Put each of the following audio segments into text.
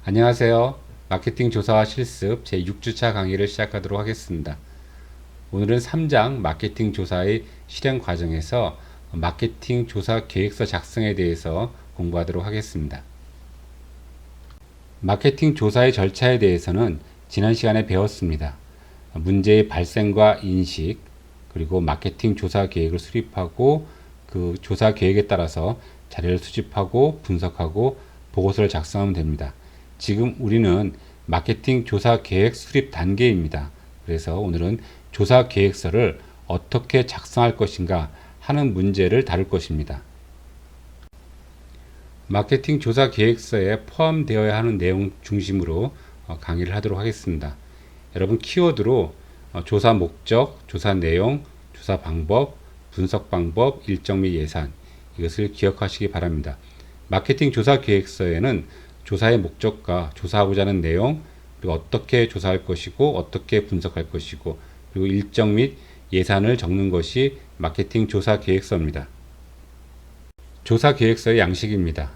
안녕하세요. 마케팅 조사와 실습 제6주차 강의를 시작하도록 하겠습니다. 오늘은 3장 마케팅 조사의 실행 과정에서 마케팅 조사 계획서 작성에 대해서 공부하도록 하겠습니다. 마케팅 조사의 절차에 대해서는 지난 시간에 배웠습니다. 문제의 발생과 인식, 그리고 마케팅 조사 계획을 수립하고 그 조사 계획에 따라서 자료를 수집하고 분석하고 보고서를 작성하면 됩니다. 지금 우리는 마케팅 조사 계획 수립 단계입니다. 그래서 오늘은 조사 계획서를 어떻게 작성할 것인가 하는 문제를 다룰 것입니다. 마케팅 조사 계획서에 포함되어야 하는 내용 중심으로 강의를 하도록 하겠습니다. 여러분 키워드로 조사 목적, 조사 내용, 조사 방법, 분석 방법, 일정 및 예산 이것을 기억하시기 바랍니다. 마케팅 조사 계획서에는 조사의 목적과 조사하고자 하는 내용, 그리고 어떻게 조사할 것이고 어떻게 분석할 것이고 그리고 일정 및 예산을 적는 것이 마케팅 조사 계획서입니다. 조사 계획서의 양식입니다.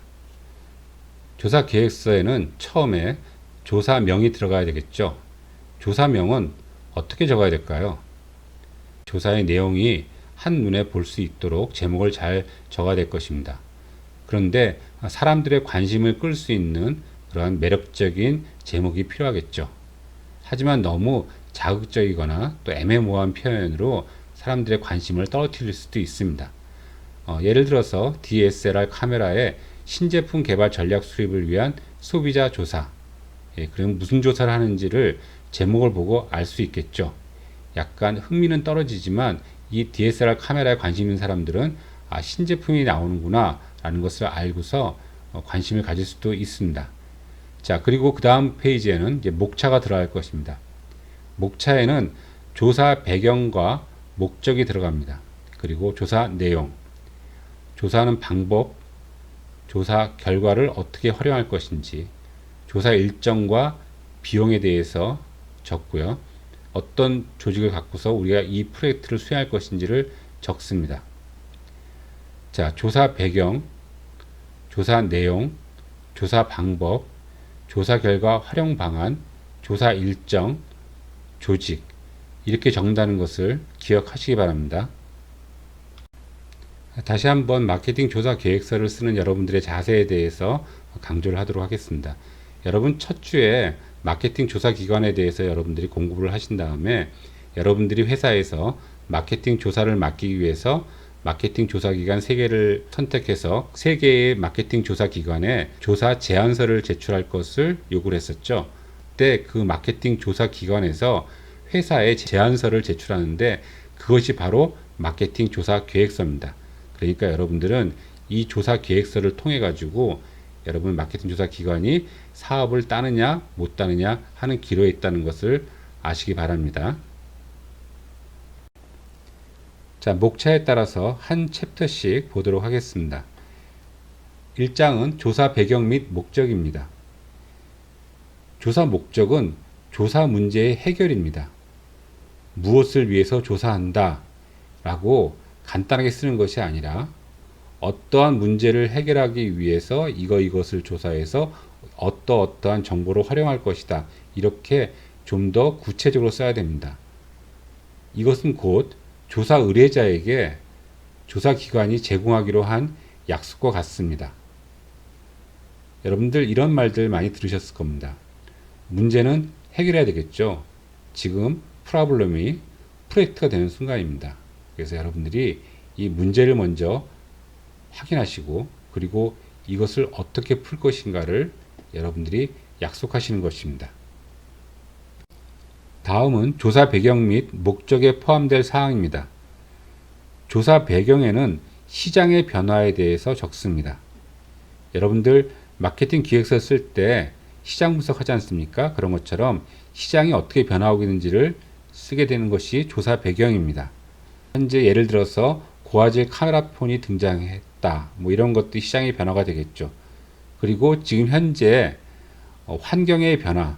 조사 계획서에는 처음에 조사명이 들어가야 되겠죠. 조사명은 어떻게 적어야 될까요? 조사의 내용이 한눈에 볼 수 있도록 제목을 잘 적어야 될 것입니다. 그런데 사람들의 관심을 끌 수 있는 그러한 매력적인 제목이 필요하겠죠. 하지만 너무 자극적이거나 또 애매모호한 표현으로 사람들의 관심을 떨어뜨릴 수도 있습니다. 예를 들어서 DSLR 카메라의 신제품 개발 전략 수립을 위한 소비자 조사. 그럼 무슨 조사를 하는지를 제목을 보고 알 수 있겠죠. 약간 흥미는 떨어지지만 이 DSLR 카메라에 관심 있는 사람들은 신제품이 나오는구나 라는 것을 알고서 관심을 가질 수도 있습니다. 자, 그리고 그 다음 페이지에는 이제 목차가 들어갈 것입니다. 목차에는 조사 배경과 목적이 들어갑니다. 그리고 조사 내용, 조사하는 방법, 조사 결과를 어떻게 활용할 것인지, 조사 일정과 비용에 대해서 적고요. 어떤 조직을 갖고서 우리가 이 프로젝트를 수행할 것인지를 적습니다. 자, 조사 배경, 조사 내용, 조사 방법, 조사 결과 활용 방안, 조사 일정, 조직 이렇게 적는다는 것을 기억하시기 바랍니다. 다시 한번 마케팅 조사 계획서를 쓰는 여러분들의 자세에 대해서 강조를 하도록 하겠습니다. 여러분 첫 주에 마케팅 조사 기관에 대해서 여러분들이 공부를 하신 다음에 여러분들이 회사에서 마케팅 조사를 맡기기 위해서 마케팅 조사 기관 3개를 선택해서 3개의 마케팅 조사 기관에 조사 제안서를 제출할 것을 요구를 했었죠. 그때 그 마케팅 조사 기관에서 회사에 제안서를 제출하는데 그것이 바로 마케팅 조사 계획서입니다. 그러니까 여러분들은 이 조사 계획서를 통해 가지고 여러분 마케팅 조사 기관이 사업을 따느냐 못 따느냐 하는 기로에 있다는 것을 아시기 바랍니다. 자, 목차에 따라서 한 챕터씩 보도록 하겠습니다. 1장은 조사 배경 및 목적입니다. 조사 목적은 조사 문제의 해결입니다. 무엇을 위해서 조사한다 라고 간단하게 쓰는 것이 아니라 어떠한 문제를 해결하기 위해서 이것을 조사해서 어떠한 정보를 활용할 것이다. 이렇게 좀 더 구체적으로 써야 됩니다. 이것은 곧 조사 의뢰자에게 조사기관이 제공하기로 한 약속과 같습니다. 여러분들 이런 말들 많이 들으셨을 겁니다. 문제는 해결해야 되겠죠. 지금 프로블럼이 프로젝트가 되는 순간입니다. 그래서 여러분들이 이 문제를 먼저 확인하시고 그리고 이것을 어떻게 풀 것인가를 여러분들이 약속하시는 것입니다. 다음은 조사 배경 및 목적에 포함될 사항입니다. 조사 배경에는 시장의 변화에 대해서 적습니다. 여러분들 마케팅 기획서 쓸 때 시장 분석하지 않습니까? 그런 것처럼 시장이 어떻게 변화하고 있는지를 쓰게 되는 것이 조사 배경입니다. 현재 예를 들어서 고화질 카메라폰이 등장했다. 이런 것도 시장의 변화가 되겠죠. 그리고 지금 현재 환경의 변화,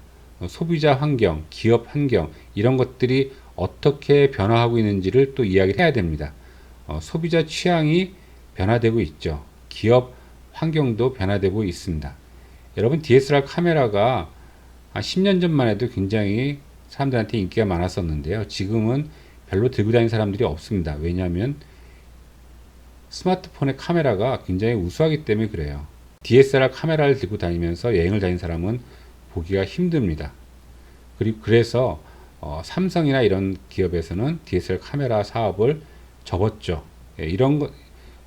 소비자 환경, 기업 환경 이런 것들이 어떻게 변화하고 있는지를 또 이야기를 해야 됩니다. 소비자 취향이 변화되고 있죠. 기업 환경도 변화되고 있습니다. 여러분 DSLR 카메라가 한 10년 전만 해도 굉장히 사람들한테 인기가 많았었는데요. 지금은 별로 들고 다니는 사람들이 없습니다. 왜냐하면 스마트폰의 카메라가 굉장히 우수하기 때문에 그래요. DSLR 카메라를 들고 다니면서 여행을 다니는 사람은 보기가 힘듭니다. 그래서 삼성이나 이런 기업에서는 DSLR 카메라 사업을 접었죠. 예,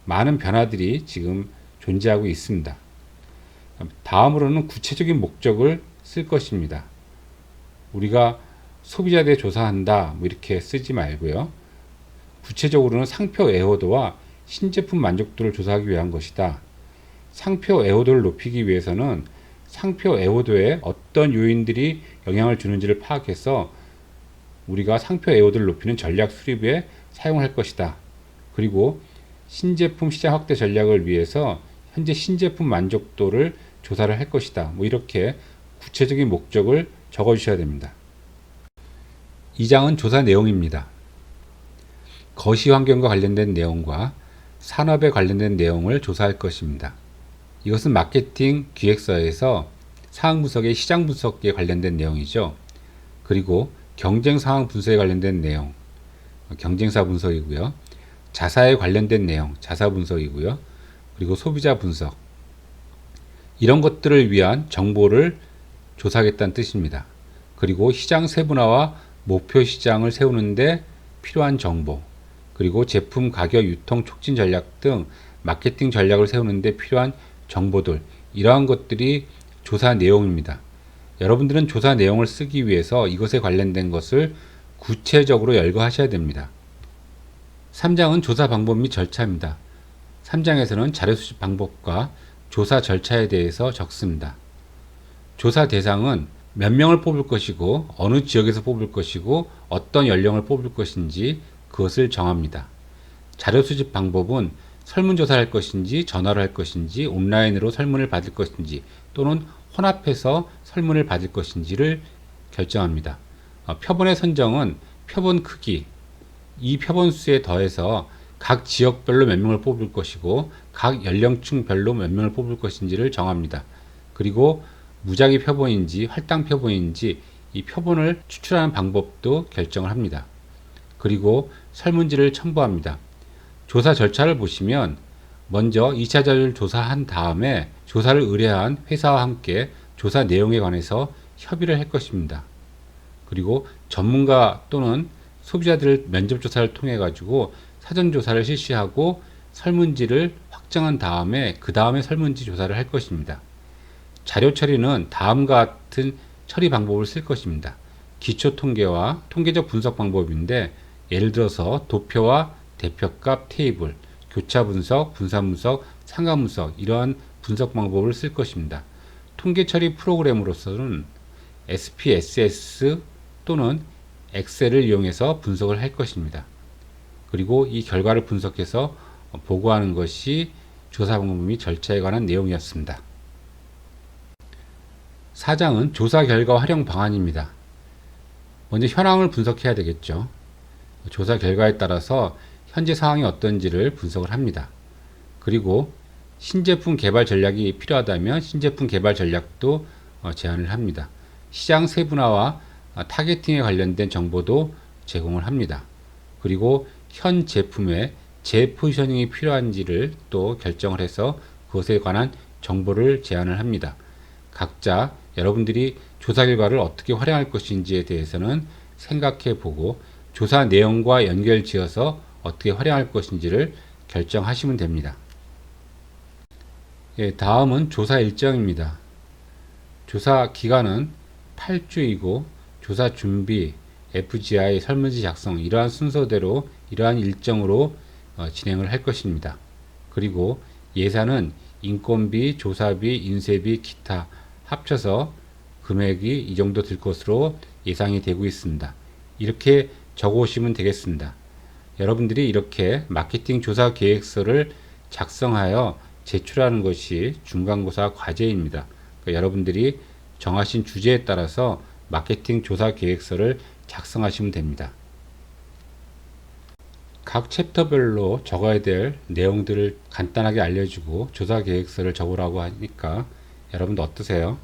많은 변화들이 지금 존재하고 있습니다. 다음으로는 구체적인 목적을 쓸 것입니다. 우리가 소비자에 대해 조사한다 뭐 이렇게 쓰지 말고요. 구체적으로는 상표 애호도와 신제품 만족도를 조사하기 위한 것이다. 상표 애호도를 높이기 위해서는 상표 애호도에 어떤 요인들이 영향을 주는지를 파악해서 우리가 상표 애호도를 높이는 전략 수립에 사용할 것이다. 그리고 신제품 시장 확대 전략을 위해서 현재 신제품 만족도를 조사를 할 것이다. 뭐 이렇게 구체적인 목적을 적어 주셔야 됩니다. 2장은 조사 내용입니다. 거시 환경과 관련된 내용과 산업에 관련된 내용을 조사할 것입니다. 이것은 마케팅 기획서에서 상황 분석의 시장 분석에 관련된 내용이죠. 그리고 경쟁 상황 분석에 관련된 내용, 경쟁사 분석이고요. 자사에 관련된 내용, 자사 분석이고요. 그리고 소비자 분석. 이런 것들을 위한 정보를 조사하겠다는 뜻입니다. 그리고 시장 세분화와 목표 시장을 세우는데 필요한 정보, 그리고 제품 가격 유통 촉진 전략 등 마케팅 전략을 세우는데 필요한 정보들, 이러한 것들이 조사 내용입니다. 여러분들은 조사 내용을 쓰기 위해서 이것에 관련된 것을 구체적으로 열거하셔야 됩니다. 3장은 조사 방법 및 절차입니다. 3장에서는 자료 수집 방법과 조사 절차에 대해서 적습니다. 조사 대상은 몇 명을 뽑을 것이고 어느 지역에서 뽑을 것이고 어떤 연령을 뽑을 것인지 그것을 정합니다. 자료 수집 방법은 설문조사를 할 것인지 전화로 할 것인지 온라인으로 설문을 받을 것인지 또는 혼합해서 설문을 받을 것인지를 결정합니다. 표본의 선정은 표본 크기, 이 표본수에 더해서 각 지역별로 몇 명을 뽑을 것이고 각 연령층별로 몇 명을 뽑을 것인지를 정합니다. 그리고 무작위 표본인지 할당 표본인지 이 표본을 추출하는 방법도 결정을 합니다. 그리고 설문지를 첨부합니다. 조사 절차를 보시면 먼저 2차 자료를 조사한 다음에 조사를 의뢰한 회사와 함께 조사 내용에 관해서 협의를 할 것입니다. 그리고 전문가 또는 소비자들 면접 조사를 통해 가지고 사전 조사를 실시하고 설문지를 확정한 다음에 그 다음에 설문지 조사를 할 것입니다. 자료 처리는 다음과 같은 처리 방법을 쓸 것입니다. 기초 통계와 통계적 분석 방법인데 예를 들어서 도표와 대표값 테이블, 교차 분석, 분산 분석, 상관 분석 이러한 분석 방법을 쓸 것입니다. 통계 처리 프로그램으로서는 SPSS 또는 엑셀을 이용해서 분석을 할 것입니다. 그리고 이 결과를 분석해서 보고하는 것이 조사 방법 및 절차에 관한 내용이었습니다. 4장은 조사 결과 활용 방안입니다. 먼저 현황을 분석해야 되겠죠. 조사 결과에 따라서 현재 상황이 어떤지를 분석을 합니다. 그리고 신제품 개발 전략이 필요하다면 신제품 개발 전략도 제안을 합니다. 시장 세분화와 타겟팅에 관련된 정보도 제공을 합니다. 그리고 현 제품의 재포지셔닝이 필요한지를 또 결정을 해서 그것에 관한 정보를 제안을 합니다. 각자 여러분들이 조사 결과를 어떻게 활용할 것인지에 대해서는 생각해 보고 조사 내용과 연결 지어서 어떻게 활용할 것인지를 결정하시면 됩니다. 예, 다음은 조사 일정입니다. 조사 기간은 8주이고 조사 준비, FGI, 설문지 작성 이러한 순서대로 이러한 일정으로 진행을 할 것입니다. 그리고 예산은 인건비, 조사비, 인쇄비, 기타 합쳐서 금액이 이 정도 들 것으로 예상이 되고 있습니다. 이렇게 적어 오시면 되겠습니다. 여러분들이 이렇게 마케팅 조사 계획서를 작성하여 제출하는 것이 중간고사 과제입니다. 그러니까 여러분들이 정하신 주제에 따라서 마케팅 조사 계획서를 작성하시면 됩니다. 각 챕터별로 적어야 될 내용들을 간단하게 알려주고 조사 계획서를 적으라고 하니까 여러분도 어떠세요?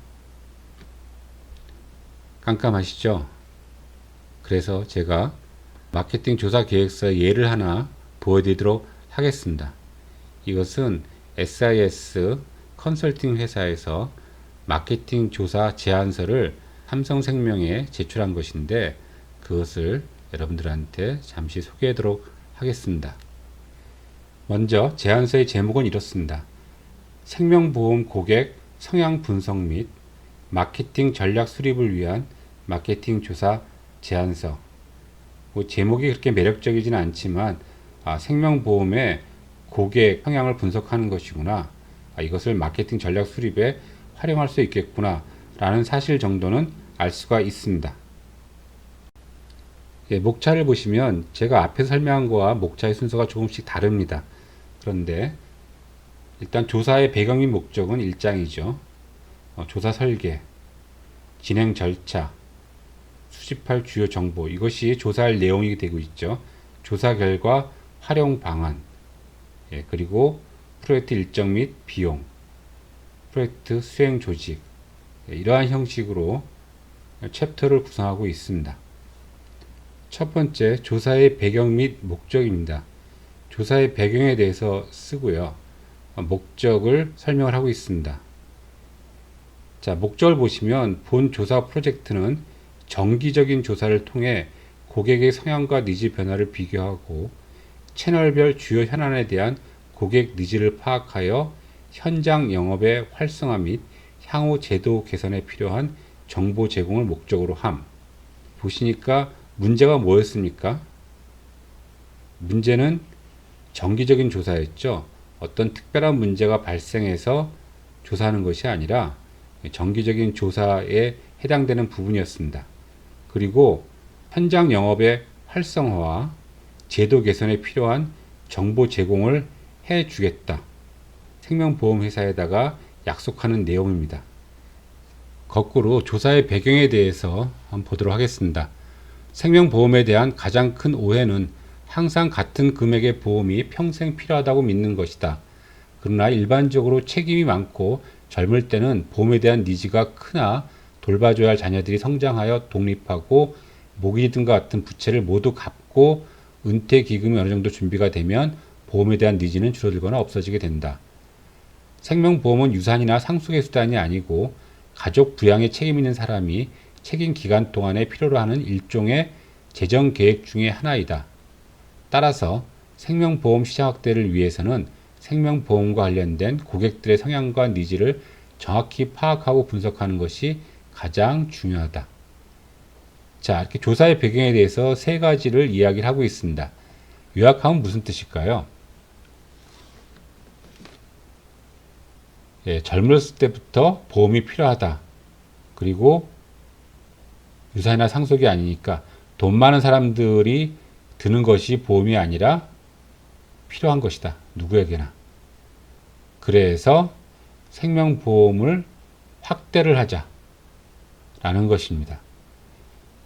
깜깜하시죠? 그래서 제가 마케팅 조사 계획서 예를 하나 보여드리도록 하겠습니다. 이것은 SIS 컨설팅 회사에서 마케팅 조사 제안서를 삼성생명에 제출한 것인데 그것을 여러분들한테 잠시 소개하도록 하겠습니다. 먼저 제안서의 제목은 이렇습니다. 생명보험 고객 성향 분석 및 마케팅 전략 수립을 위한 마케팅 조사 제안서. 제목이 그렇게 매력적이지는 않지만 생명보험의 고객 성향을 분석하는 것이구나. 이것을 마케팅 전략 수립에 활용할 수 있겠구나 라는 사실 정도는 알 수가 있습니다. 목차를 보시면 제가 앞에서 설명한 거와 목차의 순서가 조금씩 다릅니다. 그런데 일단 조사의 배경 및 목적은 일장이죠. 조사 설계, 진행 절차, 수집할 주요 정보, 이것이 조사할 내용이 되고 있죠. 조사 결과 활용 방안, 그리고 프로젝트 일정 및 비용, 프로젝트 수행 조직, 이러한 형식으로 챕터를 구성하고 있습니다. 첫 번째, 조사의 배경 및 목적입니다. 조사의 배경에 대해서 쓰고요. 목적을 설명을 하고 있습니다. 자, 목적을 보시면 본 조사 프로젝트는 정기적인 조사를 통해 고객의 성향과 니즈 변화를 비교하고 채널별 주요 현안에 대한 고객 니즈를 파악하여 현장 영업의 활성화 및 향후 제도 개선에 필요한 정보 제공을 목적으로 함. 보시니까 문제가 뭐였습니까? 문제는 정기적인 조사였죠. 어떤 특별한 문제가 발생해서 조사하는 것이 아니라 정기적인 조사에 해당되는 부분이었습니다. 그리고 현장 영업의 활성화와 제도 개선에 필요한 정보 제공을 해주겠다. 생명보험회사에다가 약속하는 내용입니다. 거꾸로 조사의 배경에 대해서 한번 보도록 하겠습니다. 생명보험에 대한 가장 큰 오해는 항상 같은 금액의 보험이 평생 필요하다고 믿는 것이다. 그러나 일반적으로 책임이 많고 젊을 때는 보험에 대한 니즈가 크나 돌봐줘야 할 자녀들이 성장하여 독립하고 모기 등과 같은 부채를 모두 갚고 은퇴 기금이 어느 정도 준비가 되면 보험에 대한 니즈는 줄어들거나 없어지게 된다. 생명보험은 유산이나 상속의 수단이 아니고 가족 부양에 책임 있는 사람이 책임 기간 동안에 필요로 하는 일종의 재정 계획 중의 하나이다. 따라서 생명보험 시장 확대를 위해서는 생명보험과 관련된 고객들의 성향과 니즈를 정확히 파악하고 분석하는 것이 가장 중요하다. 자, 이렇게 조사의 배경에 대해서 세 가지를 이야기를 하고 있습니다. 요약하면 무슨 뜻일까요? 젊었을 때부터 보험이 필요하다. 그리고 유산이나 상속이 아니니까 돈 많은 사람들이 드는 것이 보험이 아니라 필요한 것이다. 누구에게나. 그래서 생명보험을 확대를 하자라는 것입니다.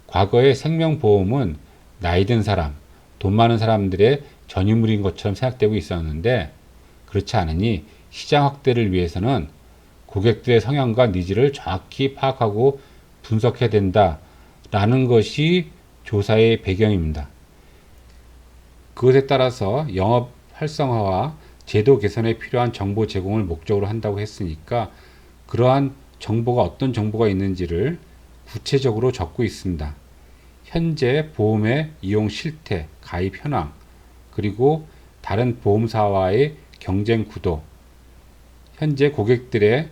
과거에 생명보험은 나이 든 사람, 돈 많은 사람들의 전유물인 것처럼 생각되고 있었는데 그렇지 않으니 시장 확대를 위해서는 고객들의 성향과 니즈를 정확히 파악하고 분석해야 된다라는 것이 조사의 배경입니다. 그것에 따라서 영업 활성화와 제도 개선에 필요한 정보 제공을 목적으로 한다고 했으니까 그러한 정보가 어떤 정보가 있는지를 구체적으로 적고 있습니다. 현재 보험의 이용 실태, 가입 현황, 그리고 다른 보험사와의 경쟁 구도, 현재 고객들의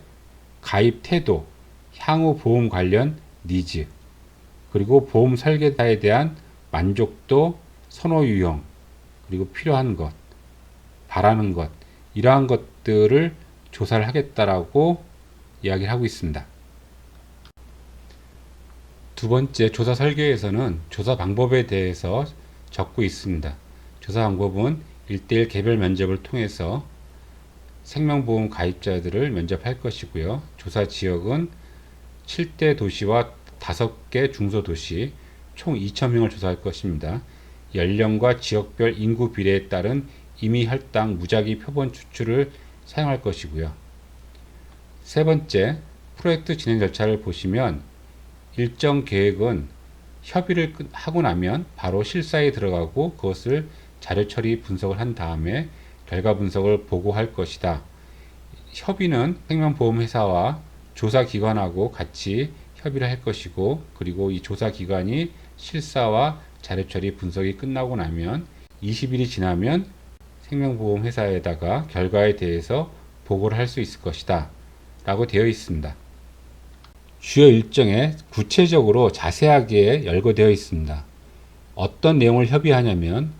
가입 태도, 향후 보험 관련 니즈, 그리고 보험 설계자에 대한 만족도, 선호 유형, 그리고 필요한 것, 바라는 것, 이러한 것들을 조사를 하겠다라고 이야기를 하고 있습니다. 두 번째, 조사 설계에서는 조사 방법에 대해서 적고 있습니다. 조사 방법은 1:1 개별 면접을 통해서 생명보험 가입자들을 면접할 것이고요. 조사 지역은 7대 도시와 5개 중소도시 총 2,000명을 조사할 것입니다. 연령과 지역별 인구 비례에 따른 임의 할당 무작위 표본 추출을 사용할 것이고요. 세 번째, 프로젝트 진행 절차를 보시면 일정 계획은 협의를 하고 나면 바로 실사에 들어가고 그것을 자료 처리 분석을 한 다음에 결과 분석을 보고할 것이다. 협의는 생명보험회사와 조사기관하고 같이 협의를 할 것이고, 그리고 이 조사기관이 실사와 자료처리 분석이 끝나고 나면 20일이 지나면 생명보험회사에다가 결과에 대해서 보고를 할 수 있을 것이다 라고 되어 있습니다. 주요 일정에 구체적으로 자세하게 열거되어 있습니다. 어떤 내용을 협의하냐면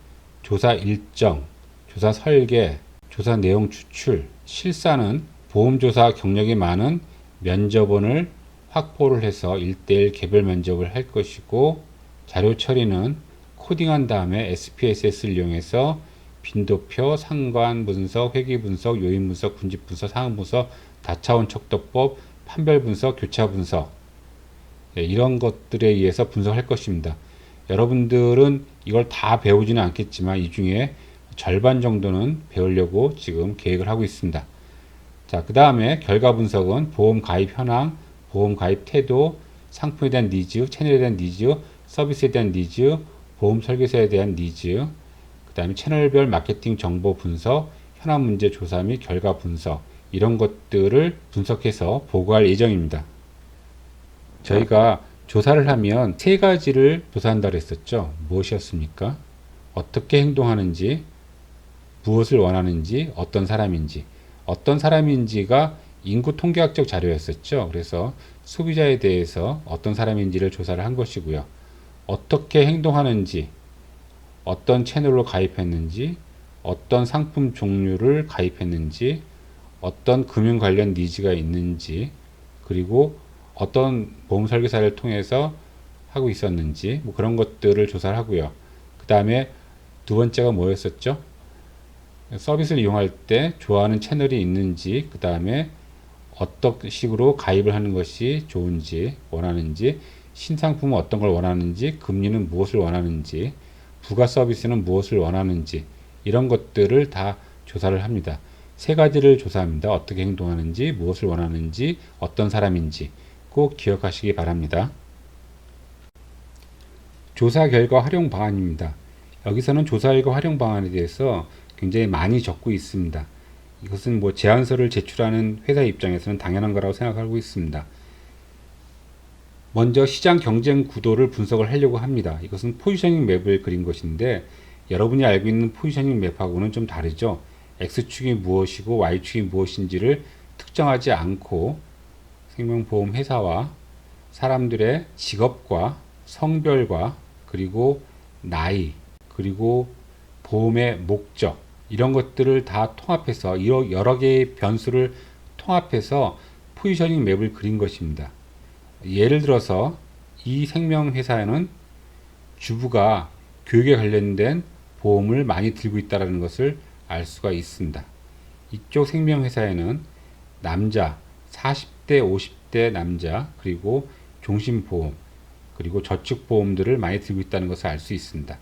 조사 일정, 조사 설계, 조사 내용 추출, 실사는 보험조사 경력이 많은 면접원을 확보를 해서 1:1 개별 면접을 할 것이고, 자료 처리는 코딩한 다음에 SPSS를 이용해서 빈도표, 상관 분석, 회귀 분석, 요인 분석, 군집 분석, 상응 분석, 다차원 척도법, 판별 분석, 교차 분석, 이런 것들에 의해서 분석할 것입니다. 여러분들은 이걸 다 배우지는 않겠지만 이 중에 절반 정도는 배우려고 지금 계획을 하고 있습니다. 자, 그 다음에 결과 분석은 보험 가입 현황, 보험 가입 태도, 상품에 대한 니즈, 채널에 대한 니즈, 서비스에 대한 니즈, 보험 설계서에 대한 니즈, 그 다음에 채널별 마케팅 정보 분석, 현황 문제 조사 및 결과 분석, 이런 것들을 분석해서 보고할 예정입니다. 저희가 조사를 하면 세 가지를 조사한다고 했었죠. 무엇이었습니까? 어떻게 행동하는지, 무엇을 원하는지, 어떤 사람인지. 어떤 사람인지가 인구 통계학적 자료였었죠. 그래서 소비자에 대해서 어떤 사람인지를 조사를 한 것이고요. 어떻게 행동하는지, 어떤 채널로 가입했는지, 어떤 상품 종류를 가입했는지, 어떤 금융 관련 니즈가 있는지, 그리고 어떤 보험 설계사를 통해서 하고 있었는지, 뭐 그런 것들을 조사를 하고요. 그 다음에 두 번째가 뭐였었죠? 서비스를 이용할 때 좋아하는 채널이 있는지, 그 다음에 어떤 식으로 가입을 하는 것이 좋은지, 원하는지, 신상품은 어떤 걸 원하는지, 금리는 무엇을 원하는지, 부가 서비스는 무엇을 원하는지, 이런 것들을 다 조사를 합니다. 세 가지를 조사합니다. 어떻게 행동하는지, 무엇을 원하는지, 어떤 사람인지 꼭 기억하시기 바랍니다. 조사 결과 활용 방안입니다. 여기서는 조사 결과 활용 방안에 대해서 굉장히 많이 적고 있습니다. 이것은 뭐 제안서를 제출하는 회사 입장에서는 당연한 거라고 생각하고 있습니다. 먼저 시장 경쟁 구도를 분석을 하려고 합니다. 이것은 포지셔닝 맵을 그린 것인데, 여러분이 알고 있는 포지셔닝 맵하고는 좀 다르죠. X축이 무엇이고 Y축이 무엇인지를 특정하지 않고 생명보험 회사와 사람들의 직업과 성별과 그리고 나이, 그리고 보험의 목적, 이런 것들을 다 통합해서 여러 개의 변수를 통합해서 포지셔닝 맵을 그린 것입니다. 예를 들어서 이 생명회사에는 주부가 교육에 관련된 보험을 많이 들고 있다는 것을 알 수가 있습니다. 이쪽 생명회사에는 남자, 40대, 50대 남자, 그리고 종신보험, 그리고 저축보험들을 많이 들고 있다는 것을 알 수 있습니다.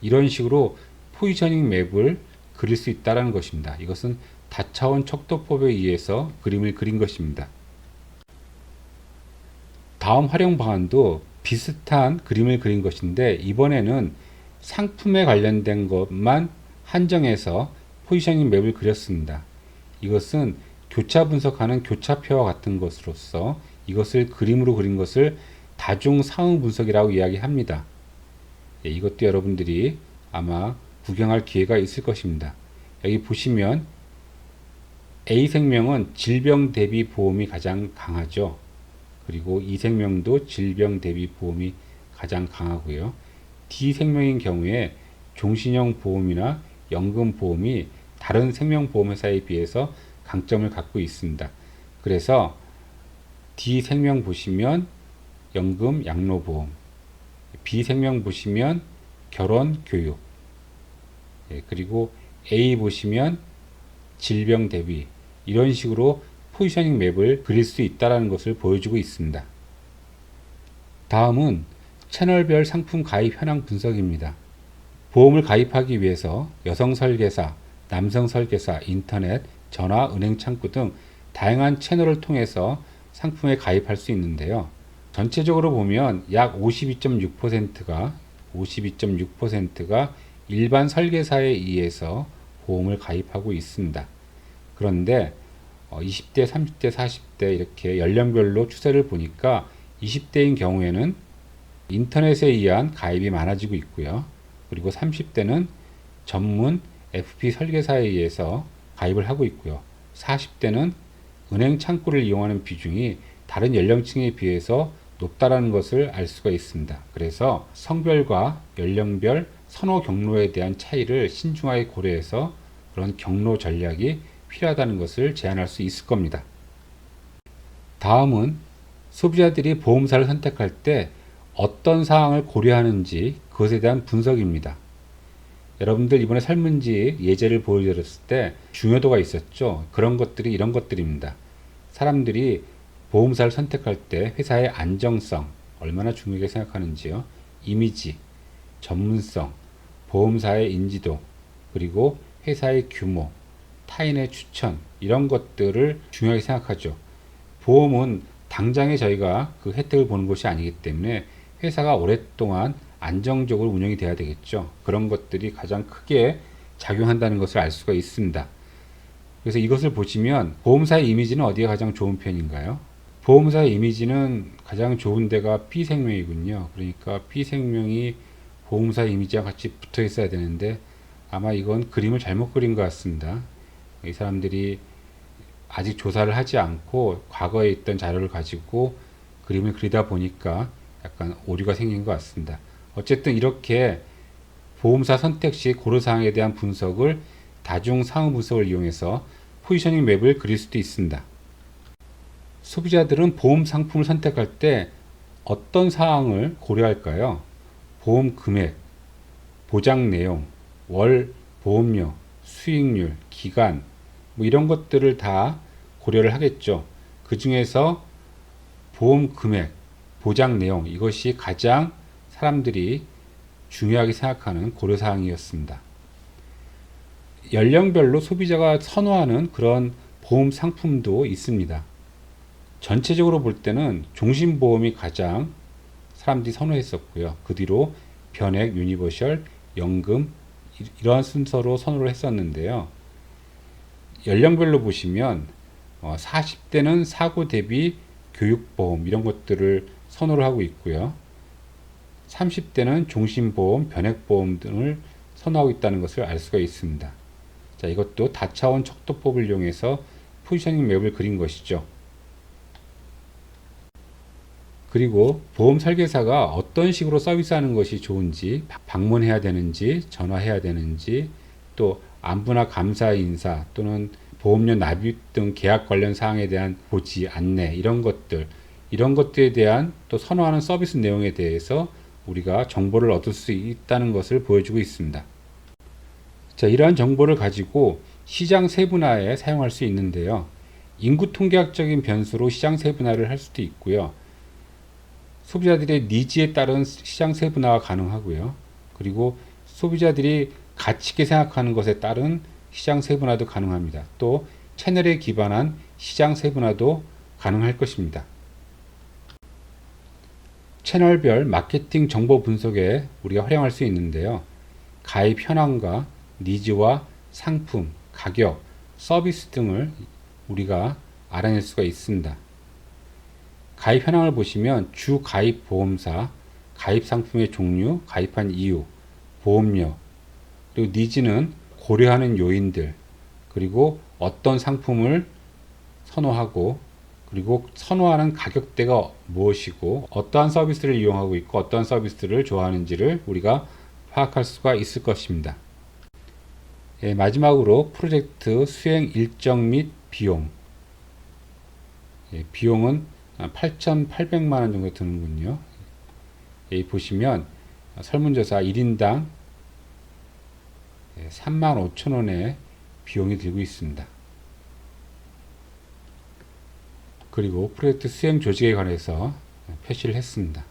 이런 식으로 포지셔닝 맵을 그릴 수 있다는 것입니다. 이것은 다차원 척도법에 의해서 그림을 그린 것입니다. 다음 활용 방안도 비슷한 그림을 그린 것인데, 이번에는 상품에 관련된 것만 한정해서 포지셔닝 맵을 그렸습니다. 이것은 교차 분석하는 교차표와 같은 것으로서 이것을 그림으로 그린 것을 다중 상응 분석이라고 이야기합니다. 이것도 여러분들이 아마 구경할 기회가 있을 것입니다. 여기 보시면 A생명은 질병 대비 보험이 가장 강하죠. 그리고 E생명도 질병 대비 보험이 가장 강하고요. D생명인 경우에 종신형 보험이나 연금 보험이 다른 생명보험회사에 비해서 강점을 갖고 있습니다. 그래서 D생명 보시면 연금 양로보험, B생명 보시면 결혼 교육, 그리고 A 보시면 질병 대비, 이런 식으로 포지셔닝 맵을 그릴 수 있다는 것을 보여주고 있습니다. 다음은 채널별 상품 가입 현황 분석입니다. 보험을 가입하기 위해서 여성 설계사, 남성 설계사, 인터넷, 전화, 은행 창구 등 다양한 채널을 통해서 상품에 가입할 수 있는데요. 전체적으로 보면 약 52.6%가 일반 설계사에 의해서 보험을 가입하고 있습니다. 그런데 20대, 30대, 40대 이렇게 연령별로 추세를 보니까 20대인 경우에는 인터넷에 의한 가입이 많아지고 있고요. 그리고 30대는 전문 FP 설계사에 의해서 가입을 하고 있고요. 40대는 은행 창구를 이용하는 비중이 다른 연령층에 비해서 높다라는 것을 알 수가 있습니다. 그래서 성별과 연령별 선호 경로에 대한 차이를 신중하게 고려해서 그런 경로 전략이 필요하다는 것을 제안할 수 있을 겁니다. 다음은 소비자들이 보험사를 선택할 때 어떤 사항을 고려하는지 그것에 대한 분석입니다. 여러분들 이번에 설문지 예제를 보여드렸을 때 중요도가 있었죠. 그런 것들이 이런 것들입니다. 사람들이 보험사를 선택할 때 회사의 안정성 얼마나 중요하게 생각하는지요. 이미지, 전문성, 보험사의 인지도, 그리고 회사의 규모, 타인의 추천 이런 것들을 중요하게 생각하죠. 보험은 당장에 저희가 그 혜택을 보는 것이 아니기 때문에 회사가 오랫동안 안정적으로 운영이 돼야 되겠죠. 그런 것들이 가장 크게 작용한다는 것을 알 수가 있습니다. 그래서 이것을 보시면 보험사의 이미지는 어디가 가장 좋은 편인가요? 보험사의 이미지는 가장 좋은 데가 B생명이군요. 그러니까 B생명이 보험사 이미지와 같이 붙어 있어야 되는데 아마 이건 그림을 잘못 그린 것 같습니다. 이 사람들이 아직 조사를 하지 않고 과거에 있던 자료를 가지고 그림을 그리다 보니까 약간 오류가 생긴 것 같습니다. 어쨌든 이렇게 보험사 선택 시 고려사항에 대한 분석을 다중 상호 분석을 이용해서 포지셔닝 맵을 그릴 수도 있습니다. 소비자들은 보험 상품을 선택할 때 어떤 사항을 고려할까요? 보험 금액, 보장 내용, 월 보험료, 수익률, 기간 뭐 이런 것들을 다 고려를 하겠죠. 그 중에서 보험 금액, 보장 내용 이것이 가장 사람들이 중요하게 생각하는 고려사항이었습니다. 연령별로 소비자가 선호하는 그런 보험 상품도 있습니다. 전체적으로 볼 때는 종신보험이 가장 사람들이 선호했었고요. 그 뒤로 변액, 유니버셜, 연금 이러한 순서로 선호를 했었는데요. 연령별로 보시면 40대는 사고 대비 교육보험 이런 것들을 선호를 하고 있고요. 30대는 종신보험, 변액보험 등을 선호하고 있다는 것을 알 수가 있습니다. 자, 이것도 다차원 척도법을 이용해서 포지셔닝 맵을 그린 것이죠. 그리고 보험 설계사가 어떤 식으로 서비스하는 것이 좋은지, 방문해야 되는지, 전화해야 되는지, 또 안부나 감사 인사 또는 보험료 납입 등 계약 관련 사항에 대한 고지, 안내 이런 것들에 대한 또 선호하는 서비스 내용에 대해서 우리가 정보를 얻을 수 있다는 것을 보여주고 있습니다. 자, 이러한 정보를 가지고 시장 세분화에 사용할 수 있는데요. 인구 통계학적인 변수로 시장 세분화를 할 수도 있고요. 소비자들의 니즈에 따른 시장 세분화가 가능하고요. 그리고 소비자들이 가치 있게 생각하는 것에 따른 시장 세분화도 가능합니다. 또 채널에 기반한 시장 세분화도 가능할 것입니다. 채널별 마케팅 정보 분석에 우리가 활용할 수 있는데요. 가입 현황과 니즈와 상품, 가격, 서비스 등을 우리가 알아낼 수가 있습니다. 가입 현황을 보시면 주 가입 보험사, 가입 상품의 종류, 가입한 이유, 보험료, 그리고 니즈는 고려하는 요인들, 그리고 어떤 상품을 선호하고, 그리고 선호하는 가격대가 무엇이고, 어떠한 서비스를 이용하고 있고, 어떠한 서비스를 좋아하는지를 우리가 파악할 수가 있을 것입니다. 예, 마지막으로 프로젝트 수행 일정 및 비용. 예, 비용은 8,800만 원 정도 드는군요. 여기 보시면 설문조사 1인당 35,000원의 비용이 들고 있습니다. 그리고 프로젝트 수행 조직에 관해서 표시를 했습니다.